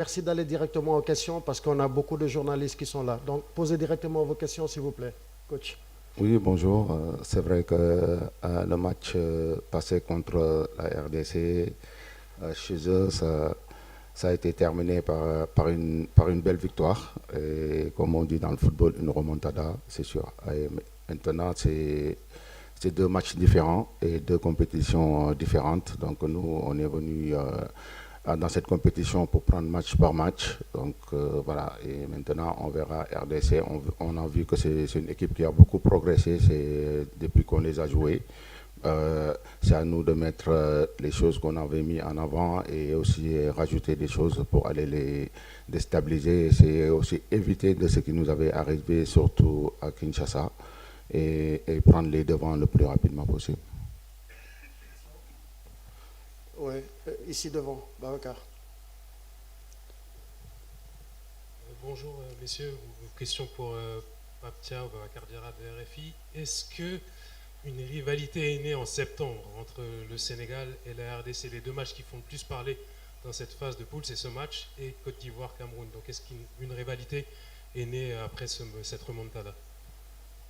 Merci d'aller directement aux questions parce qu'on a beaucoup de journalistes qui sont là. Donc, posez directement vos questions, s'il vous plaît, coach. Oui, bonjour. C'est vrai que le match passé contre la RDC chez eux, ça a été terminé par une belle victoire. Et comme on dit dans le football, une remontada, c'est sûr. Et maintenant, c'est deux matchs différents et deux compétitions différentes. Donc nous, on est venu dans cette compétition pour prendre match par match. Donc voilà, et maintenant on verra RDC. On a vu que c'est une équipe qui a beaucoup progressé depuis qu'on les a joués. C'est à nous de mettre les choses qu'on avait mis en avant et aussi rajouter des choses pour aller les déstabiliser. C'est aussi éviter de ce qui nous avait arrivé, surtout à Kinshasa, et prendre les devants le plus rapidement possible. Oui, ici devant, Babacar. Bonjour messieurs, question pour Paptia ou Babacar Diarra de RFI. Est-ce que une rivalité est née en septembre entre le Sénégal et la RDC? Les deux matchs qui font le plus parler dans cette phase de poule, c'est ce match et Côte d'Ivoire-Cameroun. Donc est-ce qu'une rivalité est née après cette remontada?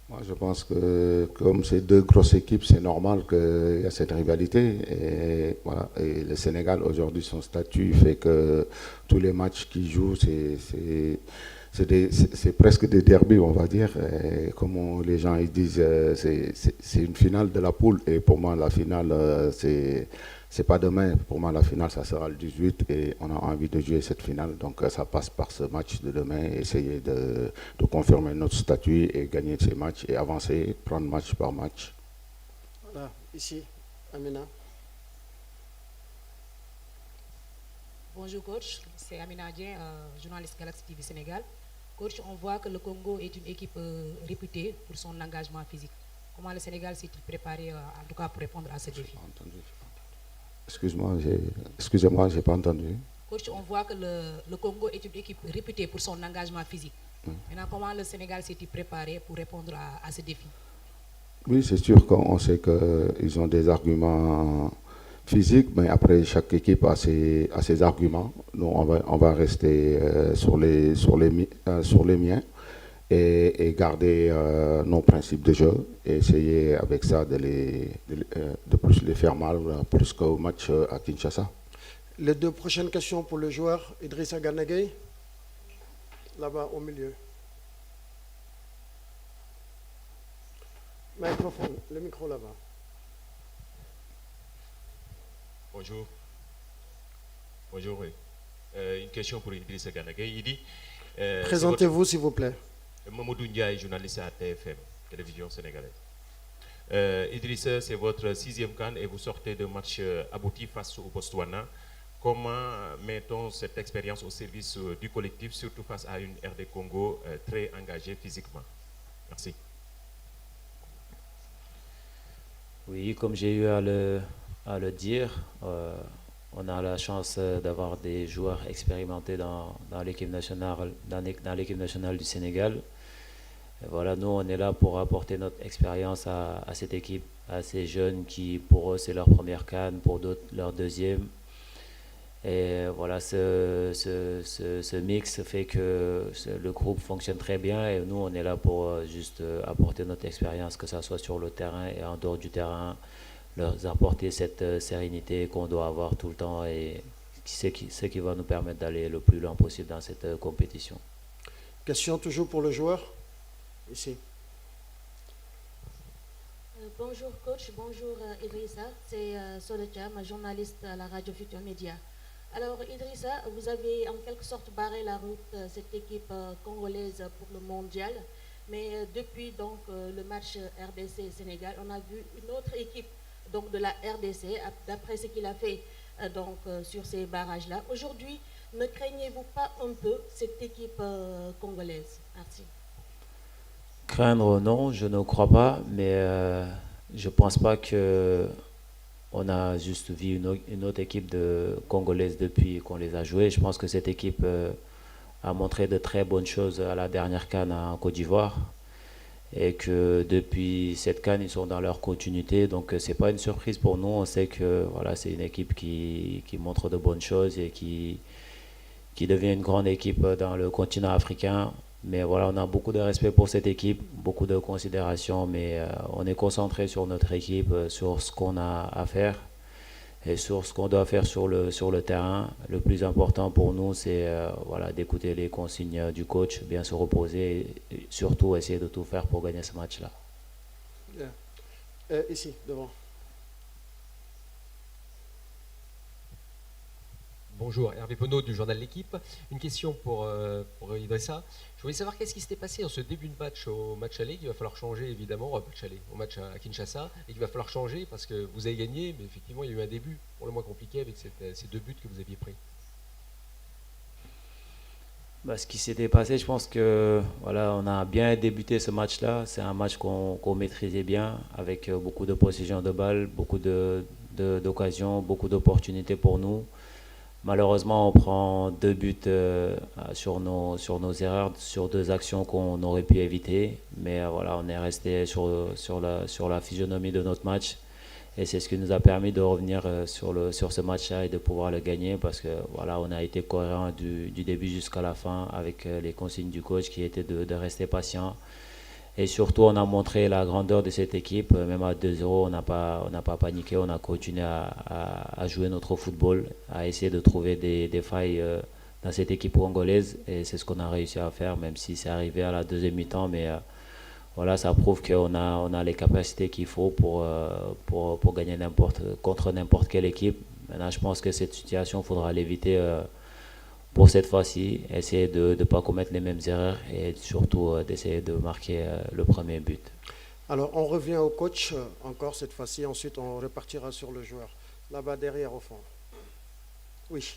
Moi, je pense que comme c'est deux grosses équipes, c'est normal qu'il y a cette rivalité. Et, voilà. Et le Sénégal, aujourd'hui, son statut fait que tous les matchs qu'il joue, c'est presque des derbies, on va dire. Et comme les gens ils disent, c'est une finale de la poule. Et pour moi, la finale, c'est pas demain. Pour moi, la finale, ça sera le 18 et on a envie de jouer cette finale. Donc, ça passe par ce match de demain, essayer de confirmer notre statut et gagner ces matchs et avancer, prendre match par match. Voilà, ici, Amina. Bonjour coach, c'est Amina Adien, journaliste Galaxy TV Sénégal. Coach, on voit que le Congo est une équipe réputée pour son engagement physique. Comment le Sénégal s'est-il préparé en tout cas pour répondre à ce défi? Excusez-moi, j'ai pas entendu. Coach, on voit que le Congo est une équipe réputée pour son engagement physique. Maintenant, comment le Sénégal s'est-il préparé pour répondre à ce défi? Oui, c'est sûr qu'on sait qu'ils ont des arguments physiques, mais après, chaque équipe a ses arguments. Nous, on va rester sur les miens et garder nos principes de jeu et essayer avec ça de plus les faire mal, plus qu'au match à Kinshasa. Les deux prochaines questions pour le joueur Idrissa Gana Gueye, là-bas au milieu. Microphone, le micro là-bas. Bonjour. Bonjour, oui. Une question pour Idrissa Gana Gueye. Il dit... Présentez-vous, s'il vous plaît. Mamadou Ndiaye, journaliste à TFM, télévision sénégalaise. Idrissa, c'est votre 6e CAN et vous sortez de match abouti face au Botswana. Comment mettons cette expérience au service du collectif, surtout face à une RD Congo très engagée physiquement? Merci. Oui, comme j'ai eu à le dire, on a la chance d'avoir des joueurs expérimentés dans l'équipe nationale, dans l'équipe nationale du Sénégal. Et voilà, nous, on est là pour apporter notre expérience à cette équipe, à ces jeunes qui, pour eux, c'est leur première CAN, pour d'autres, leur deuxième. Et voilà, ce mix fait que le groupe fonctionne très bien et nous, on est là pour juste apporter notre expérience, que ce soit sur le terrain et en dehors du terrain, leur apporter cette sérénité qu'on doit avoir tout le temps et ce qui va nous permettre d'aller le plus loin possible dans cette compétition. Question toujours pour le joueur, ici. Bonjour coach, bonjour Idrissa, c'est Soletia, ma journaliste à la radio Futur Média. Alors Idrissa, vous avez en quelque sorte barré la route cette équipe congolaise pour le mondial, mais depuis donc le match RDC-Sénégal, on a vu une autre équipe donc de la RDC, d'après ce qu'il a fait donc sur ces barrages-là. Aujourd'hui, ne craignez-vous pas un peu cette équipe congolaise? Merci. Craindre, non, je ne crois pas, mais je ne pense pas que on a juste vu une autre équipe congolaise depuis qu'on les a joués. Je pense que cette équipe a montré de très bonnes choses à la dernière CAN en Côte d'Ivoire et que depuis cette CAN, ils sont dans leur continuité. Donc, ce n'est pas une surprise pour nous. On sait que voilà, c'est une équipe qui montre de bonnes choses et qui qui devient une grande équipe dans le continent africain. Mais voilà, on a beaucoup de respect pour cette équipe, beaucoup de considération, mais on est concentré sur notre équipe, sur ce qu'on a à faire et sur ce qu'on doit faire sur le terrain. Le plus important pour nous, c'est voilà, d'écouter les consignes du coach, bien se reposer et surtout essayer de tout faire pour gagner ce match-là. Yeah. Ici, devant. Bonjour, Hervé Penaud du journal L'Équipe. Une question pour Idrissa. Je voulais savoir qu'est-ce qui s'était passé en ce début de match au match aller. Il va falloir changer évidemment, au match à Kinshasa, et qu'il va falloir changer parce que vous avez gagné, mais effectivement il y a eu un début pour le moins compliqué avec ces 2 buts que vous aviez pris. Ce qui s'était passé, je pense que voilà, on a bien débuté ce match-là. C'est un match qu'on maîtrisait bien, avec beaucoup de possession de balles, beaucoup d'occasions, beaucoup d'opportunités pour nous. Malheureusement, on prend 2 buts sur nos erreurs, sur 2 actions qu'on aurait pu éviter. Mais voilà, on est resté sur la physionomie de notre match. Et c'est ce qui nous a permis de revenir sur ce match-là et de pouvoir le gagner parce que voilà, on a été cohérent du début jusqu'à la fin avec les consignes du coach qui étaient de rester patient. Et surtout, on a montré la grandeur de cette équipe. Même à 2-0, on n'a pas paniqué. On a continué à jouer notre football, à essayer de trouver des failles dans cette équipe congolaise. Et c'est ce qu'on a réussi à faire, même si c'est arrivé à la deuxième mi-temps. Mais voilà, ça prouve qu'on a les capacités qu'il faut pour gagner contre n'importe quelle équipe. Maintenant, je pense que cette situation, il faudra l'éviter pour cette fois-ci, essayer de ne pas commettre les mêmes erreurs et surtout d'essayer de marquer le premier but. Alors, on revient au coach encore cette fois-ci. Ensuite, on repartira sur le joueur. Là-bas, derrière, au fond. Oui.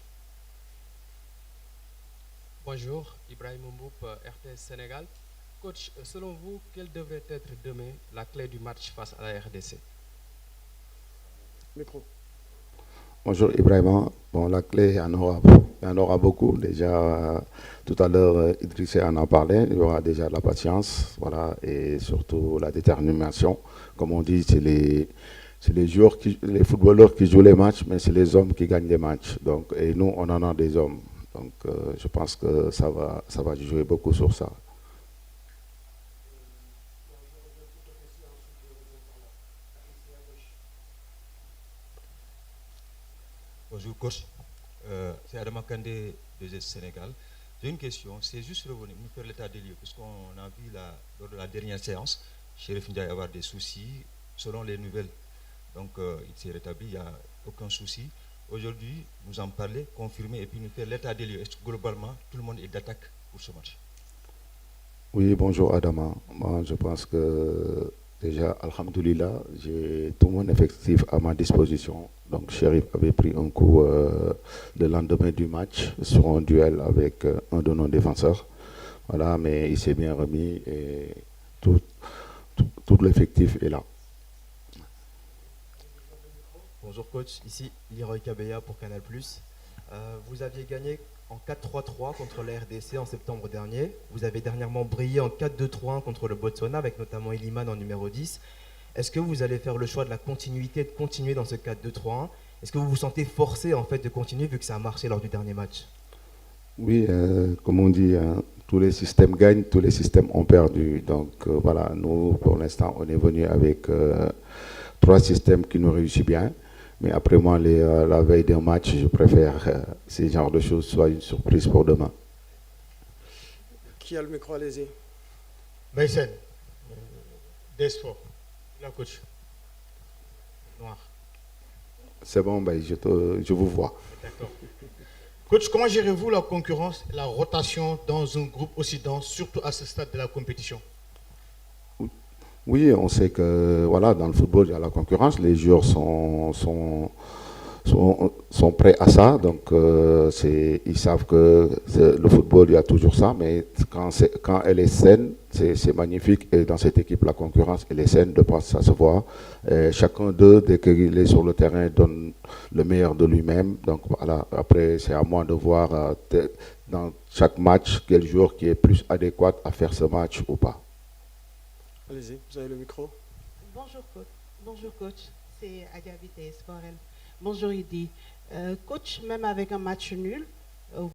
Bonjour, Ibrahim Mboup, RTS Sénégal. Coach, selon vous, quelle devrait être demain la clé du match face à la RDC? Micro. Bonjour Ibrahima. Bon, la clé, il y en aura beaucoup. Déjà, tout à l'heure, Idrissa en a parlé. Il y aura déjà de la patience, voilà, et surtout la détermination. Comme on dit, c'est les joueurs, les footballeurs qui jouent les matchs, mais c'est les hommes qui gagnent les matchs. Donc, et nous, on en a des hommes. Donc, je pense que ça va jouer beaucoup sur ça. Bonjour coach, c'est Adama Kandé de GES Sénégal. J'ai une question, c'est juste revenir nous faire l'état des lieux, puisqu'on a vu lors de la dernière séance, Chérif Ndiaye avoir des soucis, selon les nouvelles. Donc il s'est rétabli, il n'y a aucun souci. Aujourd'hui, nous en parler, confirmer et puis nous faire l'état des lieux. Est-ce que globalement, tout le monde est d'attaque pour ce match? Oui, bonjour Adama. Moi, je pense que déjà, alhamdoulilah, j'ai tout mon effectif à ma disposition. Donc, Chérif avait pris un coup le lendemain du match sur un duel avec un de nos défenseurs. Voilà, mais il s'est bien remis et tout l'effectif est là. Bonjour coach, ici Leroy Kabeya pour Canal+. Vous aviez gagné en 4-3-3 contre la RDC en septembre dernier. Vous avez dernièrement brillé en 4-2-3-1 contre le Botswana avec notamment Iliman en numéro 10. Est-ce que vous allez faire le choix de la continuité, de continuer dans ce 4-2-3-1? Est-ce que vous vous sentez forcé en fait de continuer vu que ça a marché lors du dernier match? Oui, comme on dit, tous les systèmes gagnent, tous les systèmes ont perdu. Donc voilà, nous pour l'instant on est venu avec 3 systèmes qui nous réussissent bien. Mais après moi, la veille d'un match, je préfère ces genres de choses soient une surprise pour demain. Qui a le micro, allez-y. Maïsen, Despo, la coach. Noir. C'est bon, je vous vois. D'accord. Coach, comment gérez-vous la concurrence, la rotation dans un groupe aussi dense, surtout à ce stade de la compétition? Oui, on sait que voilà, dans le football, il y a la concurrence. Les joueurs sont prêts à ça. Donc, ils savent que le football, il y a toujours ça. Mais quand elle est saine, c'est magnifique. Et dans cette équipe, la concurrence, elle est saine. De part, ça se voit. Et chacun d'eux, dès qu'il est sur le terrain, donne le meilleur de lui-même. Donc, voilà. Après, c'est à moi de voir dans chaque match quel joueur qui est plus adéquat à faire ce match ou pas. Allez-y, vous avez le micro. Bonjour coach, c'est Adia Vitesse Borel. Bonjour Idi. Coach, même avec un match nul,